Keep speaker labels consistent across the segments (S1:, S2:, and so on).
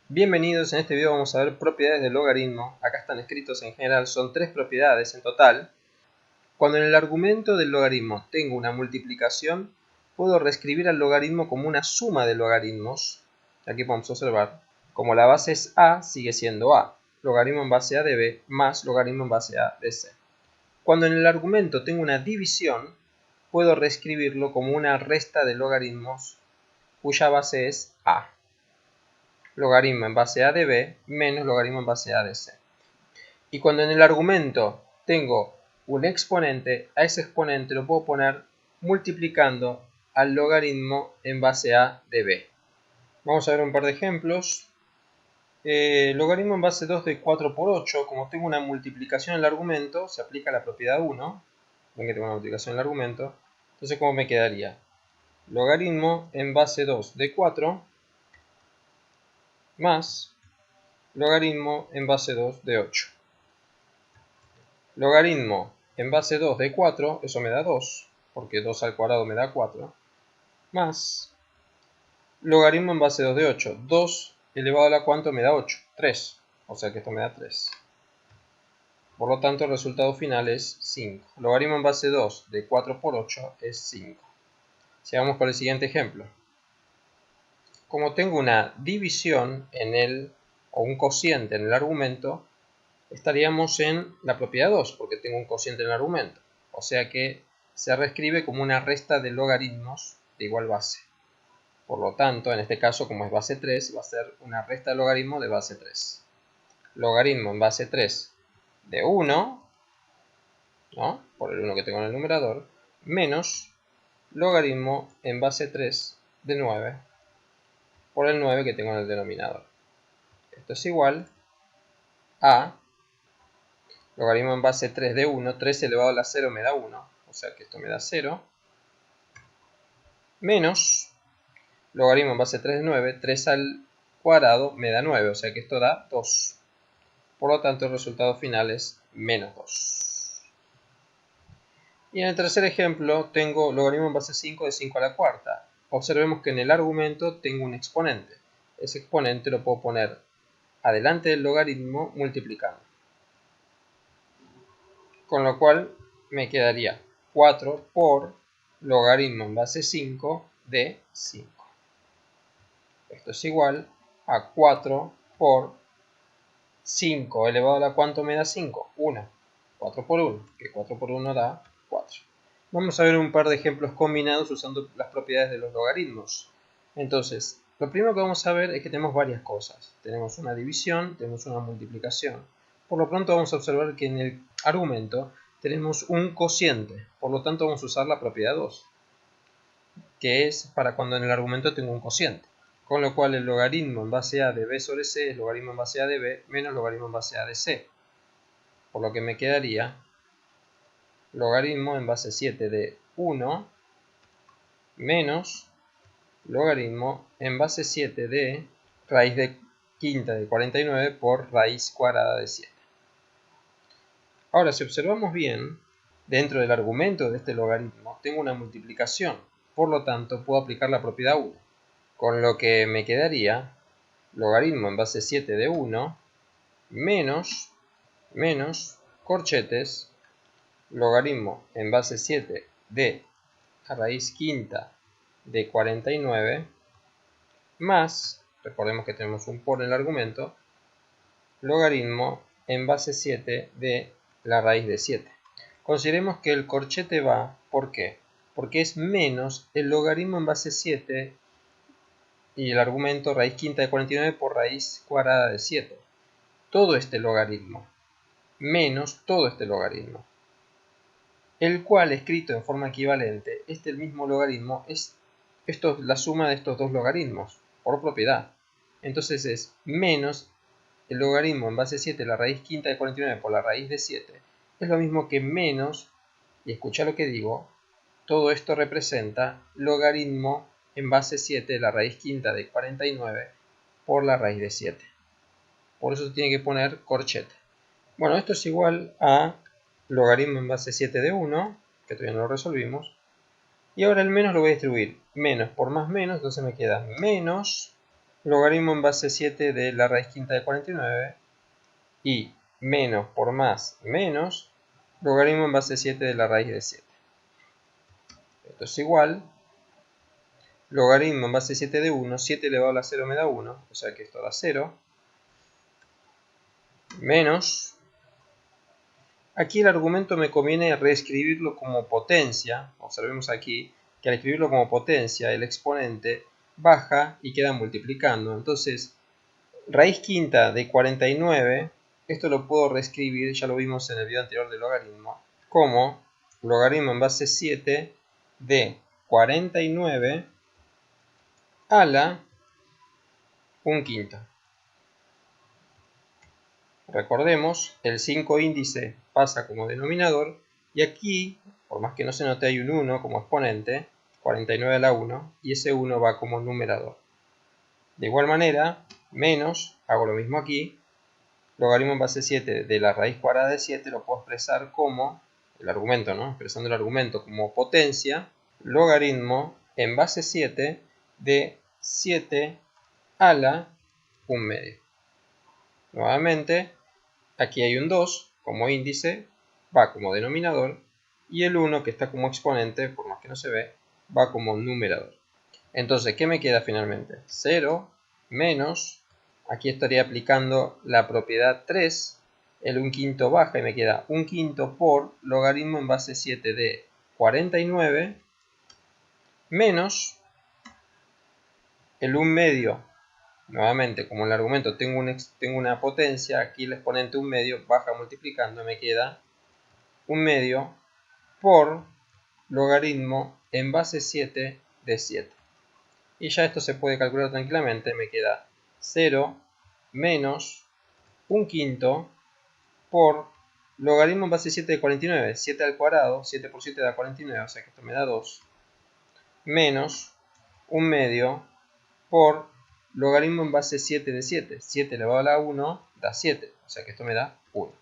S1: Bienvenidos, en este video vamos a ver propiedades del logaritmo. Acá están escritos en general, son 3 propiedades en total. Cuando en el argumento del logaritmo tengo una multiplicación, puedo reescribir al logaritmo como una suma de logaritmos. Aquí podemos observar, como la base es a, sigue siendo a, logaritmo en base a de b, más logaritmo en base a de c. Cuando en el argumento tengo una división, puedo reescribirlo como una resta de logaritmos cuya base es a. Logaritmo en base a de b menos logaritmo en base a de c. Y cuando en el argumento tengo un exponente, a ese exponente lo puedo poner multiplicando al logaritmo en base a de b. Vamos a ver un par de ejemplos. Logaritmo en base 2 de 4 por 8, como tengo una multiplicación en el argumento, se aplica la propiedad 1. Ven que tengo una multiplicación en el argumento. Entonces, ¿cómo me quedaría? Logaritmo en base 2 de 4 más logaritmo en base 2 de 8. Logaritmo en base 2 de 4, eso me da 2, porque 2 al cuadrado me da 4, más logaritmo en base 2 de 8. 2 elevado a la cuánto me da 8, 3, o sea que esto me da 3. Por lo tanto, el resultado final es 5. Logaritmo en base 2 de 4 por 8 es 5. Sigamos con el siguiente ejemplo. Como tengo una división o un cociente en el argumento, estaríamos en la propiedad 2, porque tengo un cociente en el argumento. O sea que se reescribe como una resta de logaritmos de igual base. Por lo tanto, en este caso, como es base 3, va a ser una resta de logaritmo de base 3. Logaritmo en base 3 de 1, ¿no? Por el 1 que tengo en el numerador, menos logaritmo en base 3 de 9 por el 9 que tengo en el denominador. Esto es igual a logaritmo en base 3 de 1, 3 elevado a la 0 me da 1, o sea que esto me da 0, menos logaritmo en base 3 de 9, 3 al cuadrado me da 9, o sea que esto da 2. Por lo tanto, el resultado final es menos 2. Y en el tercer ejemplo tengo logaritmo en base 5 de 5 a la cuarta. Observemos que en el argumento tengo un exponente. Ese exponente lo puedo poner adelante del logaritmo multiplicando. Con lo cual me quedaría 4 por logaritmo en base 5 de 5. Esto es igual a 4 por 5 elevado a la ¿cuánto me da 5? 1. 4 por 1, que 4 por 1 da 4. Vamos a ver un par de ejemplos combinados usando las propiedades de los logaritmos. Entonces, lo primero que vamos a ver es que tenemos varias cosas. Tenemos una división, tenemos una multiplicación. Por lo pronto vamos a observar que en el argumento tenemos un cociente. Por lo tanto vamos a usar la propiedad 2, que es para cuando en el argumento tengo un cociente. Con lo cual el logaritmo en base a de b sobre c es logaritmo en base a de b menos logaritmo en base a de c. Por lo que me quedaría logaritmo en base 7 de 1 menos logaritmo en base 7 de raíz de quinta de 49 por raíz cuadrada de 7. Ahora, si observamos bien, dentro del argumento de este logaritmo tengo una multiplicación. Por lo tanto, puedo aplicar la propiedad 1. Con lo que me quedaría logaritmo en base 7 de 1 menos corchetes logaritmo en base 7 de raíz quinta de 49 más, recordemos que tenemos un por en el argumento, logaritmo en base 7 de la raíz de 7. Consideremos que el corchete va, ¿por qué? Porque es menos el logaritmo en base 7 y el argumento raíz quinta de 49 por raíz cuadrada de 7. Todo este logaritmo menos todo este logaritmo, el cual escrito en forma equivalente, el mismo logaritmo es la suma de estos dos logaritmos por propiedad. Entonces es menos el logaritmo en base 7 la raíz quinta de 49 por la raíz de 7, es lo mismo que menos, y escucha lo que digo, todo esto representa logaritmo en base 7 la raíz quinta de 49 por la raíz de 7. Por eso se tiene que poner corchete. Bueno, esto es igual a logaritmo en base 7 de 1, que todavía no lo resolvimos. Y ahora el menos lo voy a distribuir. Menos por más menos, entonces me queda menos logaritmo en base 7 de la raíz quinta de 49 y menos por más menos logaritmo en base 7 de la raíz de 7. Esto es igual, logaritmo en base 7 de 1, 7 elevado a la 0 me da 1, o sea que esto da 0, menos, aquí el argumento me conviene reescribirlo como potencia, observemos aquí que al escribirlo como potencia el exponente baja y queda multiplicando, entonces raíz quinta de 49, esto lo puedo reescribir, ya lo vimos en el video anterior de logaritmo, como logaritmo en base 7 de 49 a la 1/5. Recordemos, el 5 índice pasa como denominador y aquí, por más que no se note, hay un 1 como exponente, 49 a la 1, y ese 1 va como numerador. De igual manera, menos, hago lo mismo aquí, logaritmo en base 7 de la raíz cuadrada de 7 lo puedo expresar como, el argumento, ¿no? Expresando el argumento como potencia, logaritmo en base 7 de 7 a la 1/2. Nuevamente, aquí hay un 2 como índice, va como denominador, y el 1 que está como exponente, por más que no se ve, va como numerador. Entonces, ¿qué me queda finalmente? 0 menos, aquí estaría aplicando la propiedad 3, el 1/5 baja y me queda 1/5 por logaritmo en base 7 de 49 menos el 1/2. Nuevamente, como en el argumento tengo una potencia, aquí el exponente 1/2 baja multiplicando, me queda 1/2 por logaritmo en base 7 de 7. Y ya esto se puede calcular tranquilamente, me queda 0 menos 1/5 por logaritmo en base 7 de 49, 7 al cuadrado, 7 por 7 da 49, o sea que esto me da 2, menos 1/2 por logaritmo en base 7 de 7, 7 elevado a la 1 da 7, o sea que esto me da 1.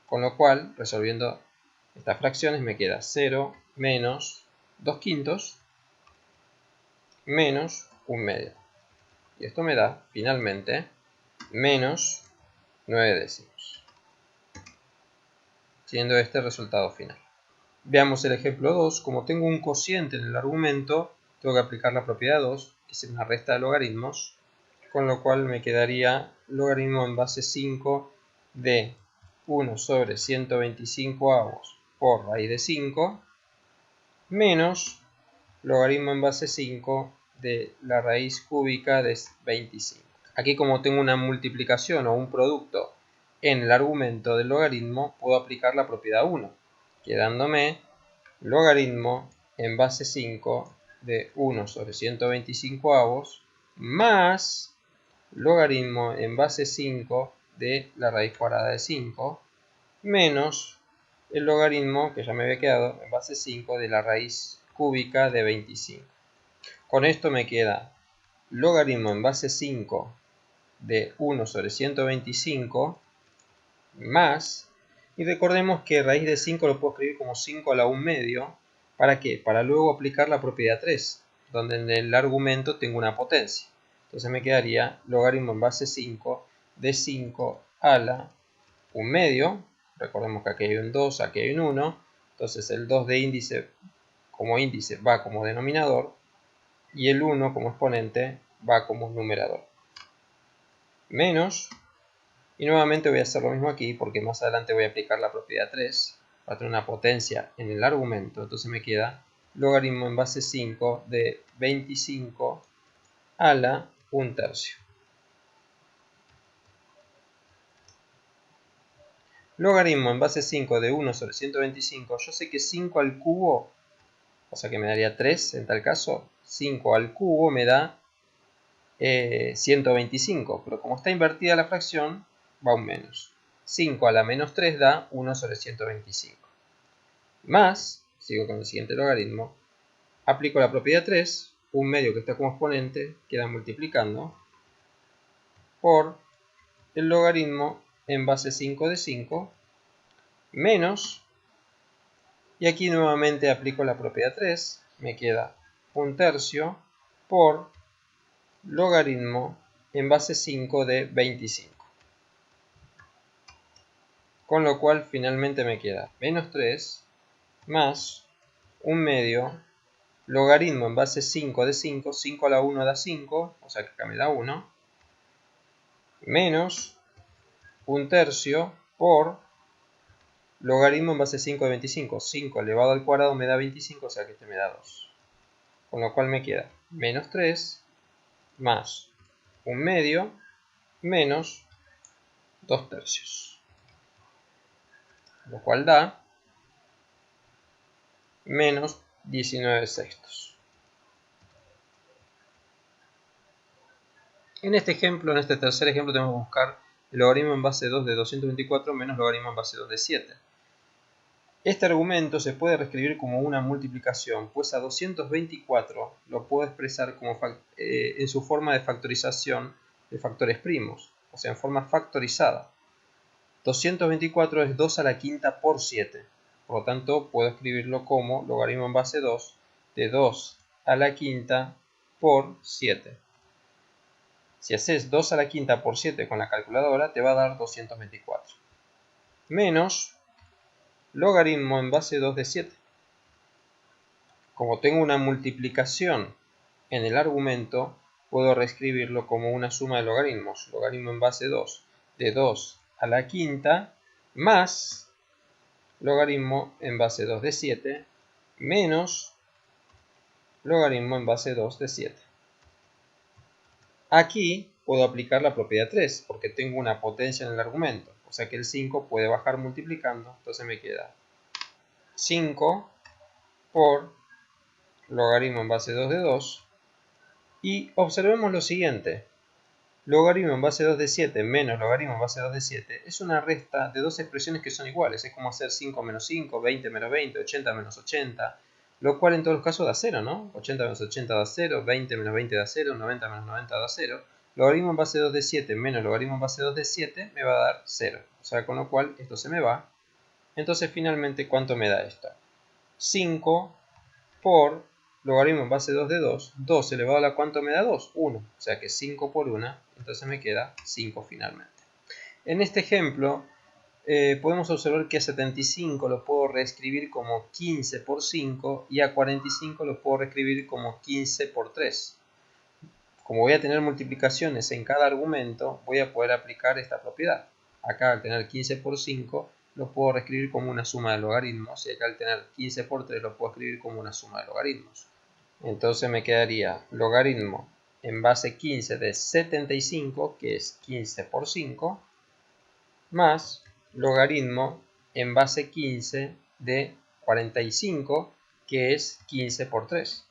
S1: Con lo cual, resolviendo estas fracciones me queda 0 menos 2/5 menos 1/2. Y esto me da, finalmente, menos 9/10. Siendo este el resultado final. Veamos el ejemplo 2. Como tengo un cociente en el argumento, tengo que aplicar la propiedad 2, que es una resta de logaritmos, con lo cual me quedaría logaritmo en base 5 de 1 sobre 125 avos por raíz de 5, menos logaritmo en base 5 de la raíz cúbica de 25. Aquí, como tengo una multiplicación o un producto en el argumento del logaritmo, puedo aplicar la propiedad 1, quedándome logaritmo en base 5 de 1 sobre 125 avos más logaritmo en base 5 de la raíz cuadrada de 5 menos el logaritmo que ya me había quedado en base 5 de la raíz cúbica de 25. Con esto me queda logaritmo en base 5 de 1 sobre 125 más, y recordemos que raíz de 5 lo puedo escribir como 5 a la 1/2, ¿para qué? Para luego aplicar la propiedad 3, donde en el argumento tengo una potencia. Entonces me quedaría logaritmo en base 5 de 5 a la 1/2, recordemos que aquí hay un 2, aquí hay un 1, entonces el 2 de índice va como denominador, y el 1 como exponente va como numerador. Menos, y nuevamente voy a hacer lo mismo aquí porque más adelante voy a aplicar la propiedad 3 para tener una potencia en el argumento. Entonces me queda logaritmo en base 5 de 25 a la 1/3. Logaritmo en base 5 de 1 sobre 125. Yo sé que 5 al cubo, o sea que me daría 3 en tal caso. 5 al cubo me da 125, pero como está invertida la fracción, va un menos. 5 a la menos 3 da 1 sobre 125. Más, sigo con el siguiente logaritmo, aplico la propiedad 3, 1/2 que está como exponente, queda multiplicando, por el logaritmo en base 5 de 5, menos, y aquí nuevamente aplico la propiedad 3, me queda 1/3 por logaritmo en base 5 de 25. Con lo cual finalmente me queda menos 3 más 1/2 logaritmo en base 5 de 5, 5 a la 1 da 5, o sea que acá me da 1, menos 1/3 por logaritmo en base 5 de 25, 5 elevado al cuadrado me da 25, o sea que este me da 2. Con lo cual me queda menos 3 más 1/2 menos 2/3. Lo cual da menos 19/6. En este ejemplo, en este tercer ejemplo, tenemos que buscar el logaritmo en base 2 de 224 menos logaritmo en base 2 de 7. Este argumento se puede reescribir como una multiplicación, pues a 224 lo puedo expresar como en su forma de factorización de factores primos, o sea, en forma factorizada. 224 es 2 a la quinta por 7, por lo tanto puedo escribirlo como logaritmo en base 2 de 2 a la quinta por 7. Si haces 2 a la quinta por 7 con la calculadora, te va a dar 224. Menos logaritmo en base 2 de 7. Como tengo una multiplicación en el argumento, puedo reescribirlo como una suma de logaritmos. Logaritmo en base 2 de 2 a la quinta más logaritmo en base 2 de 7 menos logaritmo en base 2 de 7. Aquí puedo aplicar la propiedad 3 porque tengo una potencia en el argumento. O sea que el 5 puede bajar multiplicando. Entonces me queda 5 por logaritmo en base 2 de 2. Y observemos lo siguiente. Logaritmo en base 2 de 7 menos logaritmo en base 2 de 7 es una resta de dos expresiones que son iguales. Es como hacer 5 menos 5, 20 menos 20, 80 menos 80. Lo cual en todos los casos da 0, ¿no? 80 menos 80 da 0, 20 menos 20 da 0, 90 menos 90 da 0. Logaritmo en base 2 de 7 menos logaritmo en base 2 de 7 me va a dar 0. O sea, con lo cual esto se me va. Entonces finalmente, ¿cuánto me da esto? 5 por logaritmo en base 2 de 2. 2 elevado a la ¿cuánto me da 2? 1. O sea que 5 por 1. Entonces me queda 5 finalmente. En este ejemplo podemos observar que a 75 lo puedo reescribir como 15 por 5 y a 45 lo puedo reescribir como 15 por 3. Como voy a tener multiplicaciones en cada argumento, voy a poder aplicar esta propiedad. Acá al tener 15 por 5 lo puedo reescribir como una suma de logaritmos y acá al tener 15 por 3 lo puedo escribir como una suma de logaritmos. Entonces me quedaría logaritmo en base 15 de 75, que es 15 por 5, más logaritmo en base 15 de 45, que es 15 por 3.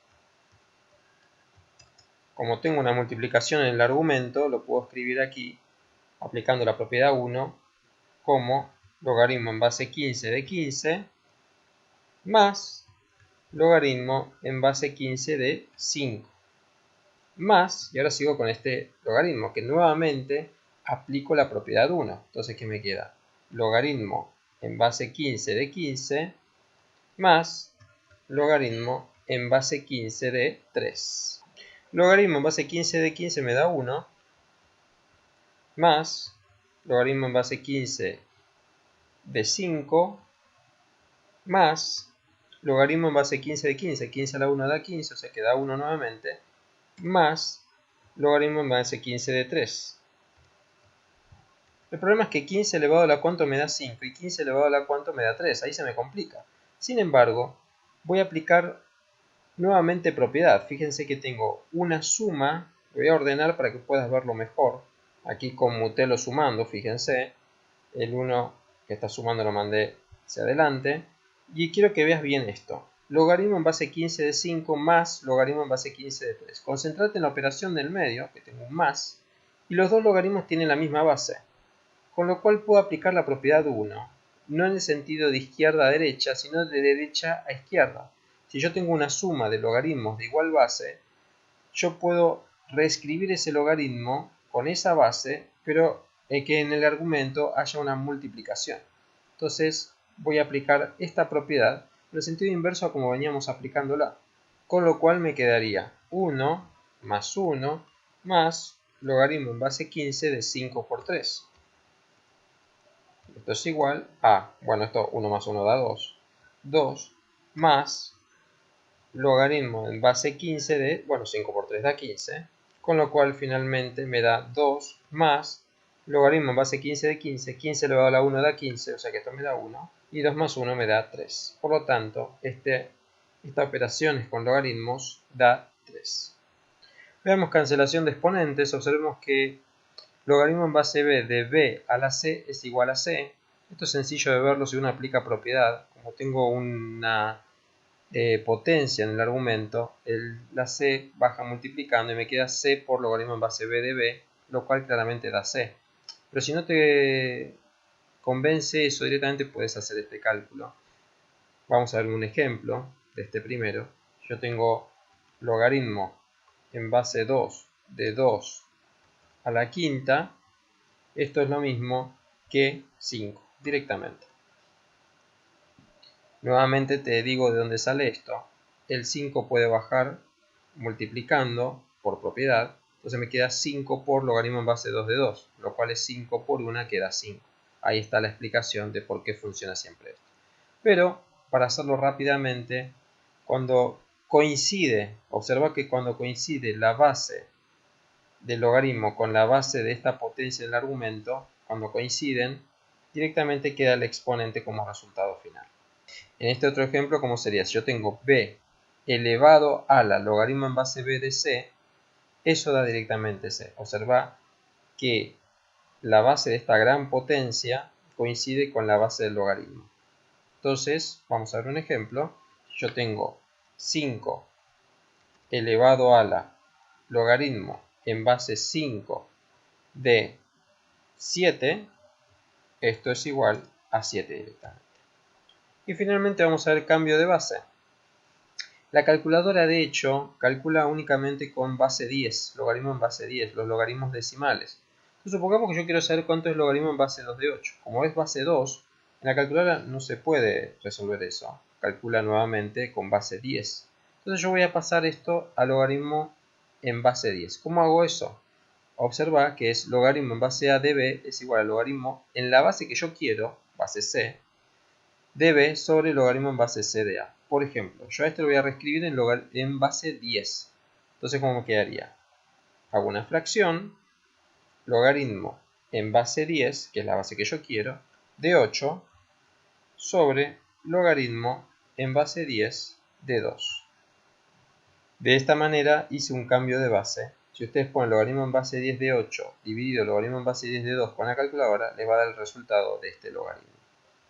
S1: Como tengo una multiplicación en el argumento, lo puedo escribir aquí, aplicando la propiedad 1, como logaritmo en base 15 de 15, más logaritmo en base 15 de 5. Más, y ahora sigo con este logaritmo, que nuevamente aplico la propiedad 1. Entonces, ¿qué me queda? Logaritmo en base 15 de 15 más logaritmo en base 15 de 3. Logaritmo en base 15 de 15 me da 1, más logaritmo en base 15 de 5, más logaritmo en base 15 de 15. 15 a la 1 da 15, o sea que da 1 nuevamente, más logaritmo en base 15 de 3. El problema es que 15 elevado a la cuánto me da 5 y 15 elevado a la cuánto me da 3. Ahí se me complica. Sin embargo, voy a aplicar nuevamente propiedad. Fíjense que tengo una suma. Lo voy a ordenar para que puedas verlo mejor. Aquí conmuté lo sumando, fíjense. El 1 que está sumando lo mandé hacia adelante. Y quiero que veas bien esto. Logaritmo en base 15 de 5 más logaritmo en base 15 de 3. Concentrate en la operación del medio, que tengo un más. Y los dos logaritmos tienen la misma base. Con lo cual puedo aplicar la propiedad 1, no en el sentido de izquierda a derecha, sino de derecha a izquierda. Si yo tengo una suma de logaritmos de igual base, yo puedo reescribir ese logaritmo con esa base, pero que en el argumento haya una multiplicación. Entonces voy a aplicar esta propiedad en el sentido inverso a como veníamos aplicándola. Con lo cual me quedaría 1 más 1 más logaritmo en base 15 de 5 por 3. Esto es igual a, bueno, esto 1 más 1 da 2. 2 más logaritmo en base 15 de, bueno, 5 por 3 da 15. Con lo cual finalmente me da 2 más logaritmo en base 15 de 15. 15 elevado a la 1 da 15, o sea que esto me da 1. Y 2 más 1 me da 3. Por lo tanto, esta operación con logaritmos da 3. Veamos cancelación de exponentes. Observemos que logaritmo en base b de b a la c es igual a c. Esto es sencillo de verlo si uno aplica propiedad. Como tengo una potencia en el argumento, la c baja multiplicando y me queda c por logaritmo en base b de b, lo cual claramente da c. Pero si no te convence eso directamente, puedes hacer este cálculo. Vamos a ver un ejemplo de este primero. Yo tengo logaritmo en base 2 de 2 a la quinta. Esto es lo mismo que 5 directamente. Nuevamente te digo de dónde sale esto. El 5 puede bajar multiplicando por propiedad. Entonces me queda 5 por logaritmo en base 2 de 2, lo cual es 5 por 1 queda 5. Ahí está la explicación de por qué funciona siempre esto. Pero, para hacerlo rápidamente, cuando coincide, observa que cuando coincide la base del logaritmo con la base de esta potencia del argumento, cuando coinciden, directamente queda el exponente como resultado final. En este otro ejemplo, ¿cómo sería? Si yo tengo b elevado a la logaritmo en base b de c, eso da directamente c. Observa que la base de esta gran potencia coincide con la base del logaritmo. Entonces, vamos a ver un ejemplo. Yo tengo 5 elevado a la logaritmo en base 5 de 7. Esto es igual a 7 directamente. Y finalmente vamos a ver cambio de base. La calculadora, de hecho, calcula únicamente con base 10, logaritmo en base 10, los logaritmos decimales. Entonces, supongamos que yo quiero saber cuánto es logaritmo en base 2 de 8. Como es base 2, en la calculadora no se puede resolver eso. Calcula nuevamente con base 10. Entonces yo voy a pasar esto a logaritmo en base 10. ¿Cómo hago eso? Observa que es logaritmo en base a de b es igual a logaritmo en la base que yo quiero, base c, de b sobre logaritmo en base c de a. Por ejemplo, yo a este lo voy a reescribir en base 10. Entonces, ¿cómo me quedaría? Hago una fracción, logaritmo en base 10, que es la base que yo quiero, de 8, sobre logaritmo en base 10 de 2. De esta manera hice un cambio de base. Si ustedes ponen logaritmo en base 10 de 8 dividido logaritmo en base 10 de 2 con la calculadora, les va a dar el resultado de este logaritmo.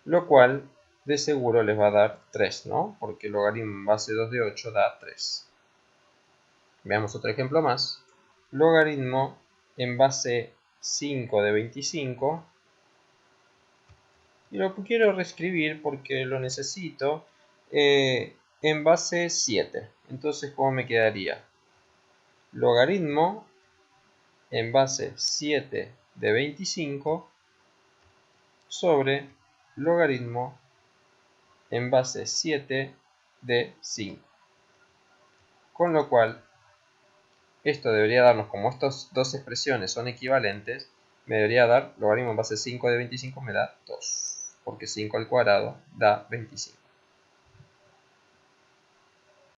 S1: Lo cual de seguro les va a dar 3, ¿no? Porque logaritmo en base 2 de 8 da 3. Veamos otro ejemplo más. Logaritmo en base 5 de 25. Y lo quiero reescribir porque lo necesito en base 7. Entonces, ¿cómo me quedaría? Logaritmo en base 7 de 25 sobre logaritmo en base 7 de 5. Con lo cual, esto debería darnos, como estas dos expresiones son equivalentes, me debería dar logaritmo en base 5 de 25 me da 2, porque 5 al cuadrado da 25.